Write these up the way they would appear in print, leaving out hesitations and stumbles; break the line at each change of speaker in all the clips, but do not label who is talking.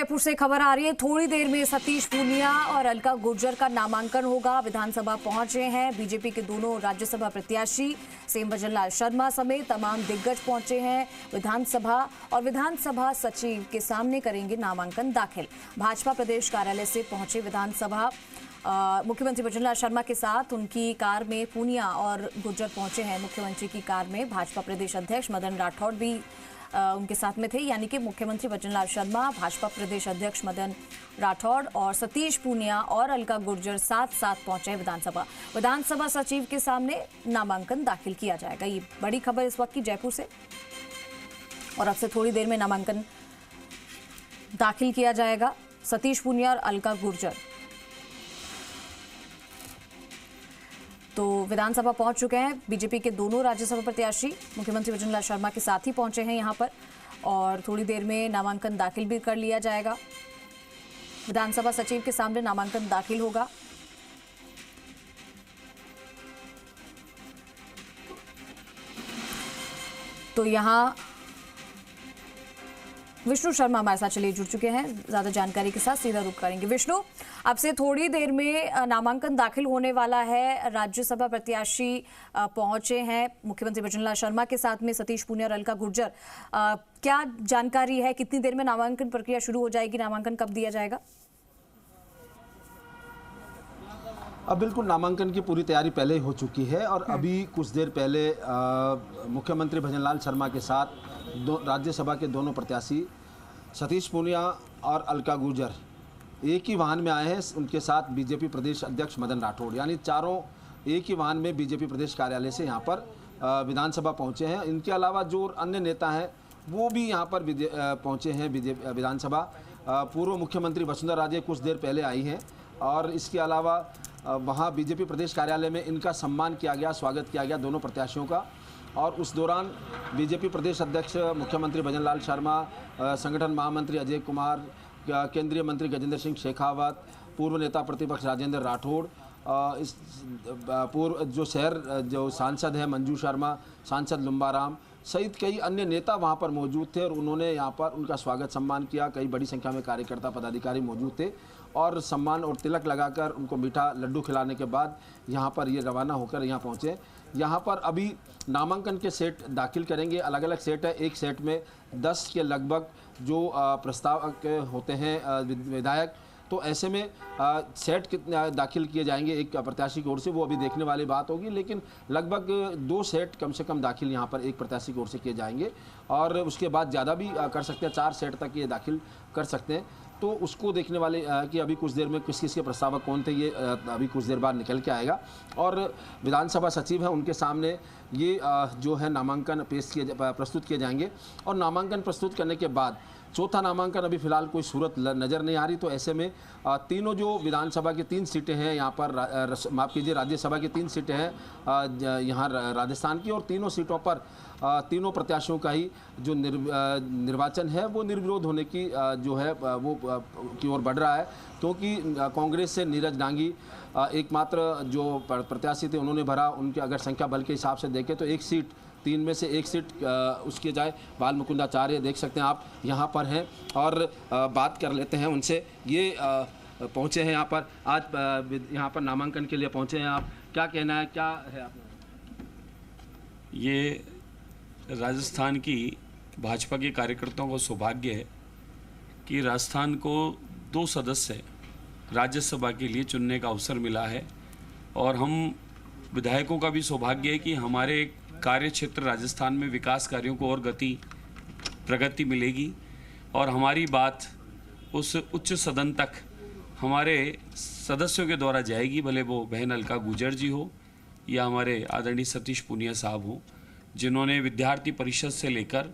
जयपुर से खबर आ रही है, थोड़ी देर में सतीश पूनिया और अलका गुर्जर का नामांकन होगा। विधानसभा पहुंचे हैं बीजेपी के दोनों राज्यसभा प्रत्याशी सेम भजन लाल शर्मा समेत तमाम दिग्गज पहुंचे हैं विधानसभा, और विधानसभा सचिव के सामने करेंगे नामांकन दाखिल। भाजपा प्रदेश कार्यालय से पहुंचे विधानसभा मुख्यमंत्री भजन लाल शर्मा के साथ उनकी कार में पूनिया और गुर्जर पहुंचे हैं। मुख्यमंत्री की कार में भाजपा प्रदेश अध्यक्ष मदन राठौड़ भी उनके साथ में थे, यानी कि मुख्यमंत्री भजन लाल शर्मा, भाजपा प्रदेश अध्यक्ष मदन राठौड़ और सतीश पूनिया और अलका गुर्जर साथ साथ पहुंचे विधानसभा। विधानसभा सचिव के सामने नामांकन दाखिल किया जाएगा। ये बड़ी खबर इस वक्त की जयपुर से, और अब से थोड़ी देर में नामांकन दाखिल किया जाएगा। सतीश पूनिया और अलका गुर्जर तो विधानसभा पहुंच चुके हैं। बीजेपी के दोनों राज्यसभा प्रत्याशी मुख्यमंत्री भजन लाल शर्मा के साथ ही पहुंचे हैं यहां पर, और थोड़ी देर में नामांकन दाखिल भी कर लिया जाएगा। विधानसभा सचिव के सामने नामांकन दाखिल होगा। तो यहां विष्णु शर्मा हमारे साथ चलिए जुड़ चुके हैं, ज्यादा जानकारी के साथ सीधा रुख करेंगे। विष्णु, अब से थोड़ी देर में नामांकन दाखिल होने वाला है। राज्यसभा प्रत्याशी पहुंचे हैं मुख्यमंत्री भजन लाल शर्मा के साथ में सतीश पूनिया और अलका गुर्जर। क्या जानकारी है, कितनी देर में नामांकन प्रक्रिया शुरू हो जाएगी, नामांकन कब दिया जाएगा?
अब बिल्कुल नामांकन की पूरी तैयारी पहले ही हो चुकी है, और अभी कुछ देर पहले मुख्यमंत्री भजन लाल शर्मा के साथ राज्यसभा के दोनों प्रत्याशी सतीश पूनिया और अलका गुर्जर एक ही वाहन में आए हैं। उनके साथ बीजेपी प्रदेश अध्यक्ष मदन राठौड़, यानी चारों एक ही वाहन में बीजेपी प्रदेश कार्यालय से यहाँ पर विधानसभा पहुँचे हैं। इनके अलावा जो अन्य नेता हैं वो भी यहाँ पर पहुँचे हैं विधानसभा। पूर्व मुख्यमंत्री वसुंधरा राजे कुछ देर पहले आई हैं, और इसके अलावा वहाँ बीजेपी प्रदेश कार्यालय में इनका सम्मान किया गया, स्वागत किया गया दोनों प्रत्याशियों का। और उस दौरान बीजेपी प्रदेश अध्यक्ष मुख्यमंत्री भजन लाल शर्मा, संगठन महामंत्री अजय कुमार, केंद्रीय मंत्री गजेंद्र सिंह शेखावत, पूर्व नेता प्रतिपक्ष राजेंद्र राठौड़, इस पूर्व जो सांसद हैं मंजू शर्मा, सांसद लुम्बाराम सहित कई अन्य नेता वहां पर मौजूद थे, और उन्होंने यहां पर उनका स्वागत सम्मान किया। कई बड़ी संख्या में कार्यकर्ता पदाधिकारी मौजूद थे, और सम्मान और तिलक लगाकर उनको मीठा लड्डू खिलाने के बाद यहां पर ये रवाना होकर यहां पहुंचे। यहां पर अभी नामांकन के सेट दाखिल करेंगे। अलग अलग सेट है, एक सेट में 10 के लगभग जो प्रस्तावक होते हैं विधायक, तो ऐसे में सेट कितने दाखिल किए जाएंगे एक प्रत्याशी की ओर से, वो अभी देखने वाली बात होगी। लेकिन लगभग 2 सेट कम से कम दाखिल यहाँ पर एक प्रत्याशी की ओर से किए जाएंगे, और उसके बाद ज़्यादा भी कर सकते हैं, 4 सेट तक ये दाखिल कर सकते हैं। तो उसको देखने वाले कि अभी कुछ देर में किस के प्रस्तावक कौन थे, ये अभी कुछ देर बाद निकल के आएगा। और विधानसभा सचिव हैं, उनके सामने ये जो है नामांकन प्रस्तुत किए जाएंगे। और नामांकन प्रस्तुत करने के बाद चौथा नामांकन अभी फिलहाल कोई सूरत नज़र नहीं आ रही। तो ऐसे में तीनों जो विधानसभा की 3 सीटें हैं यहाँ पर, माफ़ कीजिए राज्यसभा की 3 सीटें हैं यहाँ राजस्थान की, और तीनों सीटों पर तीनों प्रत्याशियों का ही जो निर्वाचन है वो निर्विरोध होने की जो है वो की ओर बढ़ रहा है। क्योंकि कांग्रेस से नीरज डांगी एकमात्र जो प्रत्याशी थे उन्होंने भरा। उनके अगर संख्या बल के हिसाब से देखें तो एक सीट, 3 में से एक सीट उसकी जाए बाल मुकुंदाचार्य, देख सकते हैं आप यहाँ पर हैं, और बात कर लेते हैं उनसे। ये पहुँचे हैं यहाँ पर, आज यहाँ पर नामांकन के लिए पहुँचे हैं। आप क्या कहना है, क्या है आप?
ये राजस्थान की भाजपा के कार्यकर्ताओं का सौभाग्य है कि राजस्थान को 2 सदस्य राज्यसभा के लिए चुनने का अवसर मिला है, और हम विधायकों का भी सौभाग्य है कि हमारे कार्य क्षेत्र राजस्थान में विकास कार्यों को और प्रगति मिलेगी, और हमारी बात उस उच्च सदन तक हमारे सदस्यों के द्वारा जाएगी, भले वो बहन अलका गुर्जर जी हो या हमारे आदरणीय सतीश पूनिया साहब हो, जिन्होंने विद्यार्थी परिषद से लेकर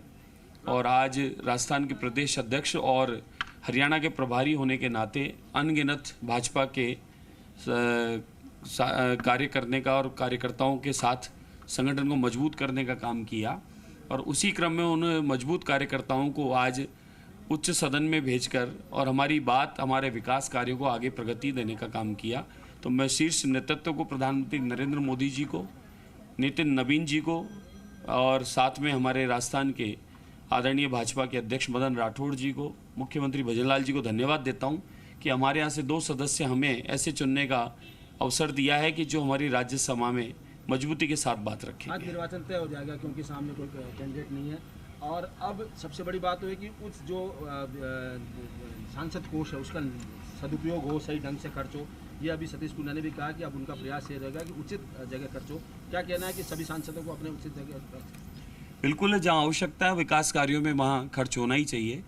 और आज राजस्थान के प्रदेश अध्यक्ष और हरियाणा के प्रभारी होने के नाते अनगिनत भाजपा के कार्य करने का और कार्यकर्ताओं के साथ संगठन को मजबूत करने का काम किया। और उसी क्रम में उन मजबूत कार्यकर्ताओं को आज उच्च सदन में भेजकर और हमारी बात, हमारे विकास कार्यों को आगे प्रगति देने का काम किया। तो मैं शीर्ष नेतृत्व को, प्रधानमंत्री नरेंद्र मोदी जी को, नितिन नवीन जी को, और साथ में हमारे राजस्थान के आदरणीय भाजपा के अध्यक्ष मदन राठौड़ जी को मुख्यमंत्री भजनलाल जी को धन्यवाद देता हूं कि हमारे यहाँ से 2 सदस्य हमें ऐसे चुनने का अवसर दिया है कि जो हमारी राज्यसभा में मजबूती के साथ बात रखेंगे।
आज निर्वाचन तय हो जाएगा क्योंकि सामने कोई कैंडिडेट नहीं है। और अब सबसे बड़ी बात तो है कि उस जो सांसद कोष है उसका सदुपयोग हो, सही ढंग से खर्च हो। ये अभी सतीश पूनिया ने भी कहा कि अब उनका प्रयास ये रहेगा कि उचित जगह खर्च हो। क्या कहना है कि सभी सांसदों को अपने उचित जगह?
बिल्कुल, जहाँ आवश्यकता है विकास कार्यों में वहाँ खर्च होना ही चाहिए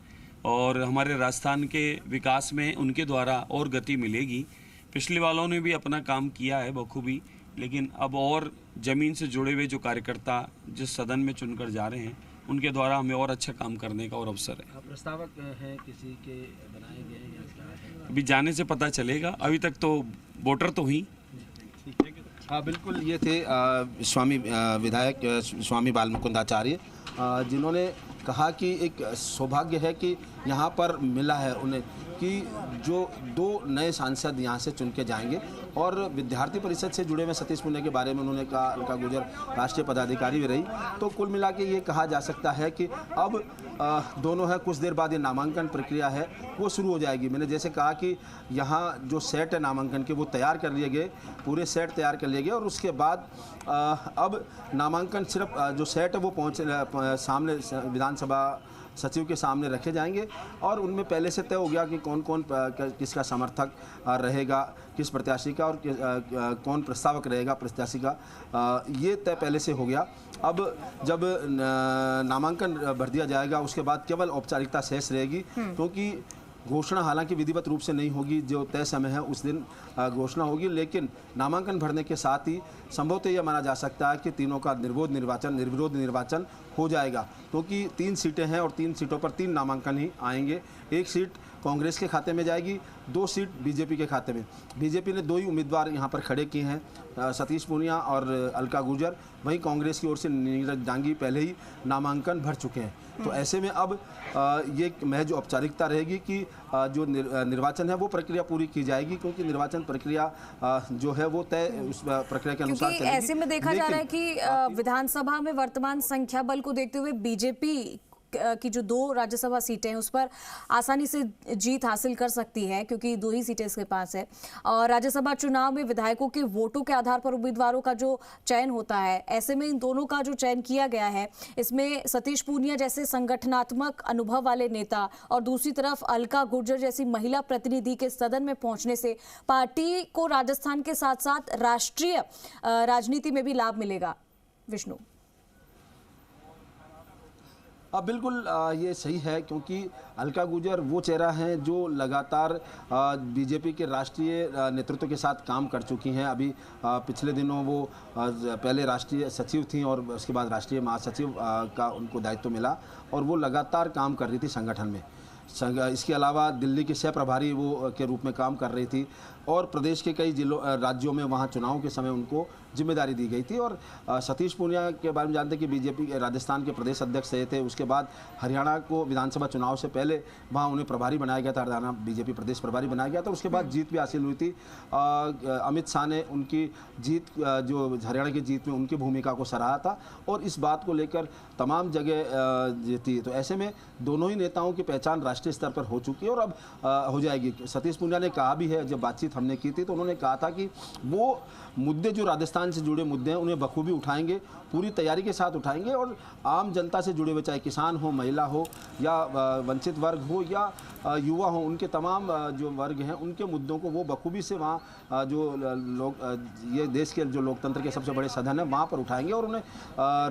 और हमारे राजस्थान के विकास में उनके द्वारा और गति मिलेगी। पिछले वालों ने भी अपना काम किया है बखूबी, लेकिन अब और ज़मीन से जुड़े हुए जो कार्यकर्ता जिस सदन में चुनकर जा रहे हैं उनके द्वारा हमें और अच्छा काम करने का और अवसर है।
प्रस्तावक हैं किसी के बनाए गए या क्या है?
अभी जाने से पता चलेगा, अभी तक तो वोटर तो ही।
हाँ बिल्कुल, ये थे स्वामी विधायक स्वामी बालमुकुंदाचार्य, जिन्होंने कहा कि एक सौभाग्य है कि यहाँ पर मिला है उन्हें कि जो 2 नए सांसद यहाँ से चुन के जाएंगे। और विद्यार्थी परिषद से जुड़े हुए सतीश पूनिया के बारे में उन्होंने कहा, अलका गुर्जर राष्ट्रीय पदाधिकारी भी रही। तो कुल मिला के ये कहा जा सकता है कि अब दोनों है, कुछ देर बाद ये नामांकन प्रक्रिया है वो शुरू हो जाएगी। मैंने जैसे कहा कि यहाँ जो सेट है नामांकन के वो तैयार कर लिए गए, पूरे सेट तैयार कर लिए गए और उसके बाद अब नामांकन सिर्फ जो सेट है वो सामने विधानसभा सचिव के सामने रखे जाएंगे और उनमें पहले से तय हो गया कि कौन कौन किसका समर्थक रहेगा, किस प्रत्याशी का, और कौन प्रस्तावक रहेगा प्रत्याशी का, ये तय पहले से हो गया। अब जब नामांकन भर दिया जाएगा उसके बाद केवल औपचारिकता शेष रहेगी, क्योंकि घोषणा हालांकि विधिवत रूप से नहीं होगी, जो तय समय है उस दिन घोषणा होगी। लेकिन नामांकन भरने के साथ ही संभवतः यह माना जा सकता है कि तीनों का निर्विरोध निर्वाचन हो जाएगा, क्योंकि 3 सीटें हैं और 3 सीटों पर 3 नामांकन ही आएंगे। 1 सीट कांग्रेस के खाते में जाएगी, 2 सीट बीजेपी के खाते में। बीजेपी ने 2 ही उम्मीदवार यहाँ पर खड़े किए हैं, सतीश पूनिया और अलका गुर्जर। वहीं कांग्रेस की ओर से नीरज डांगी पहले ही नामांकन भर चुके हैं। तो ऐसे में अब ये महज औपचारिकता रहेगी कि जो निर्वाचन है वो प्रक्रिया पूरी की जाएगी, क्योंकि निर्वाचन प्रक्रिया जो है वो तय उस प्रक्रिया के अनुसार चलेगी।
ऐसे में देखा जा रहा है कि विधानसभा में वर्तमान संख्या बल को देखते हुए बीजेपी की जो 2 राज्यसभा सीटें हैं उस पर आसानी से जीत हासिल कर सकती है, क्योंकि 2 ही सीटें इसके पास है। और राज्यसभा चुनाव में विधायकों के वोटों के आधार पर उम्मीदवारों का जो चयन होता है, ऐसे में इन दोनों का जो चयन किया गया है इसमें सतीश पूनिया जैसे संगठनात्मक अनुभव वाले नेता और दूसरी तरफ अलका गुर्जर जैसी महिला प्रतिनिधि के सदन में पहुंचने से पार्टी को राजस्थान के साथ साथ राष्ट्रीय राजनीति में भी लाभ मिलेगा। विष्णु,
अब बिल्कुल ये सही है, क्योंकि अलका गुर्जर वो चेहरा है जो लगातार बीजेपी के राष्ट्रीय नेतृत्व के साथ काम कर चुकी हैं। अभी पिछले दिनों वो पहले राष्ट्रीय सचिव थी और उसके बाद राष्ट्रीय महासचिव का उनको दायित्व मिला और वो लगातार काम कर रही थी संगठन में। इसके अलावा दिल्ली के सह प्रभारी वो के रूप में काम कर रही थी और प्रदेश के कई राज्यों में वहाँ चुनाव के समय उनको जिम्मेदारी दी गई थी। और सतीश पूनिया के बारे में जानते हैं कि बीजेपी के राजस्थान के प्रदेश अध्यक्ष रहे थे। उसके बाद हरियाणा को विधानसभा चुनाव से पहले वहाँ उन्हें प्रभारी बनाया गया था, हरियाणा बीजेपी प्रदेश प्रभारी बनाया गया था। उसके बाद जीत भी हासिल हुई थी। अमित शाह ने उनकी जीत, जो हरियाणा की जीत में उनकी भूमिका को सराहा था और इस बात को लेकर तमाम जगह जीती। तो ऐसे में दोनों ही नेताओं की पहचान राष्ट्रीय स्तर पर हो चुकी है और अब हो जाएगी। सतीश पूनिया ने कहा भी है, जब बातचीत हमने की थी तो उन्होंने कहा था कि वो मुद्दे जो राजस्थान से जुड़े मुद्दे हैं उन्हें बखूबी उठाएंगे, पूरी तैयारी के साथ उठाएंगे और आम जनता से जुड़े हुए, चाहे किसान हो, महिला हो या वंचित वर्ग हो या युवा हो, उनके तमाम जो वर्ग हैं उनके मुद्दों को वो बखूबी से वहाँ जो लोग, ये देश के जो लोकतंत्र के सबसे बड़े सदन है वहाँ पर उठाएंगे और उन्हें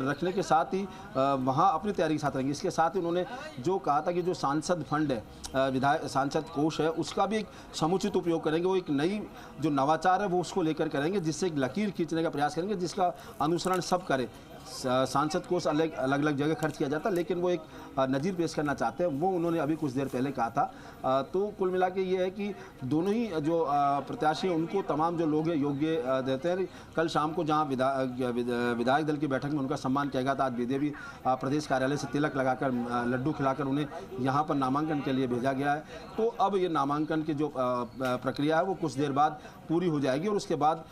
रखने के साथ ही वहाँ अपनी तैयारी के साथ रहेंगे। इसके साथ ही उन्होंने जो कहा था कि जो सांसद फंड है, विधायक सांसद कोष है, उसका भी एक समुचित उपयोग करेंगे। वो एक नई जो नवाचार है वो उसको लेकर करेंगे, जिससे एक लकीर खींचने का प्रयास करेंगे जिसका अनुसरण सब करें। सांसद कोष अलग अलग जगह खर्च किया जाता है, लेकिन वो एक नज़ीर पेश करना चाहते हैं, वो उन्होंने अभी कुछ देर पहले कहा था। तो कुल मिला के ये है कि दोनों ही जो प्रत्याशी हैं उनको तमाम जो लोग हैं योग्य देते हैं। कल शाम को जहां विधायक दल की बैठक में उनका सम्मान किया गया था, आज बीजेपी प्रदेश कार्यालय से तिलक लगाकर, लड्डू खिलाकर उन्हें यहाँ पर नामांकन के लिए भेजा गया है। तो अब ये नामांकन की जो प्रक्रिया है वो कुछ देर बाद पूरी हो जाएगी और उसके बाद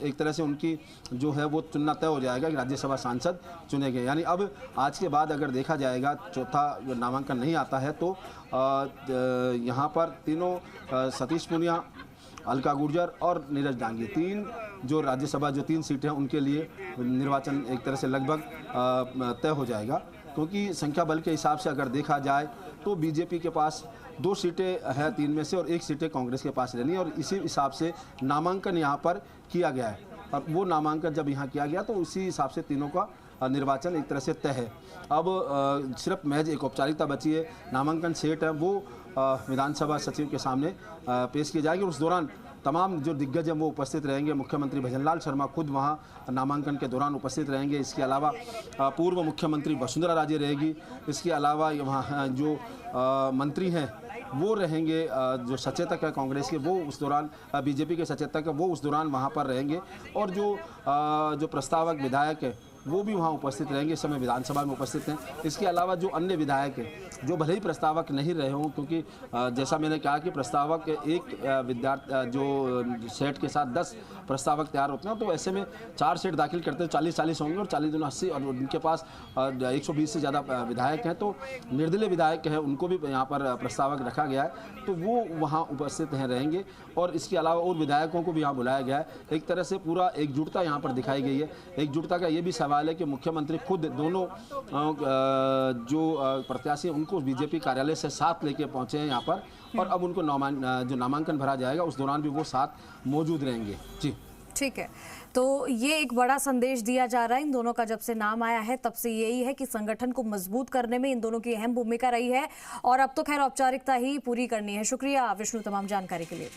एक तरह से उनकी जो है वो चुनना तय हो जाएगा कि राज्यसभा सांसद चुने गए। यानी अब आज के बाद अगर देखा जाएगा चौथा नामांकन नहीं आता है तो यहाँ पर तीनों सतीश पूनिया, अलका गुर्जर और नीरज डांगी, तीन जो राज्यसभा जो 3 सीटें हैं उनके लिए निर्वाचन एक तरह से लगभग तय हो जाएगा। क्योंकि संख्या बल के हिसाब से अगर देखा जाए तो बीजेपी के पास 2 सीटें हैं 3 में से और 1 सीटें कांग्रेस के पास रहनी है और इसी हिसाब से नामांकन यहाँ पर किया गया है। और वो नामांकन जब यहाँ किया गया तो उसी हिसाब से तीनों का निर्वाचन एक तरह से तय है। अब सिर्फ महज एक औपचारिकता बची है, नामांकन सेट है वो विधानसभा सचिव के सामने पेश किए जाएंगे। उस दौरान तमाम जो दिग्गज हैं वो उपस्थित रहेंगे। मुख्यमंत्री भजनलाल शर्मा खुद वहाँ नामांकन के दौरान उपस्थित रहेंगे। इसके अलावा पूर्व मुख्यमंत्री वसुंधरा राजे रहेगी। इसके अलावा वहाँ जो मंत्री हैं वो रहेंगे, जो सचेतक है कांग्रेस के वो उस दौरान, बीजेपी के सचेतक है वो उस दौरान वहाँ पर रहेंगे और जो प्रस्तावक विधायक है वो भी वहाँ उपस्थित रहेंगे, इस समय विधानसभा में उपस्थित हैं। इसके अलावा जो अन्य विधायक हैं जो भले ही प्रस्तावक नहीं रहे हों, क्योंकि जैसा मैंने कहा कि प्रस्तावक एक विद्यार्थी जो सेट के साथ 10 प्रस्तावक तैयार होते हैं तो ऐसे में 4 सेट दाखिल करते हैं 40-40 होंगे और 40 दूनी 80 और उनके पास 120 से ज़्यादा विधायक हैं तो निर्दलीय विधायक हैं उनको भी यहाँ पर प्रस्तावक रखा गया है तो वो वहाँ उपस्थित रहेंगे। और इसके अलावा और विधायकों को भी यहाँ बुलाया गया है। एक तरह से पूरा एकजुटता यहाँ पर दिखाई गई है। एकजुटता का ये भी सवाल है कि मुख्यमंत्री खुद दोनों जो प्रत्याशी उनको बीजेपी कार्यालय से साथ लेके पहुँचे हैं यहाँ पर और अब उनको जो नामांकन भरा जाएगा उस दौरान भी वो साथ मौजूद रहेंगे। जी
ठीक है, तो ये एक बड़ा संदेश दिया जा रहा है इन दोनों का। जब से नाम आया है तब से यही है कि संगठन को मजबूत करने में इन दोनों की अहम भूमिका रही है और अब तो खैर औपचारिकता ही पूरी करनी है। शुक्रिया विष्णु तमाम जानकारी के लिए।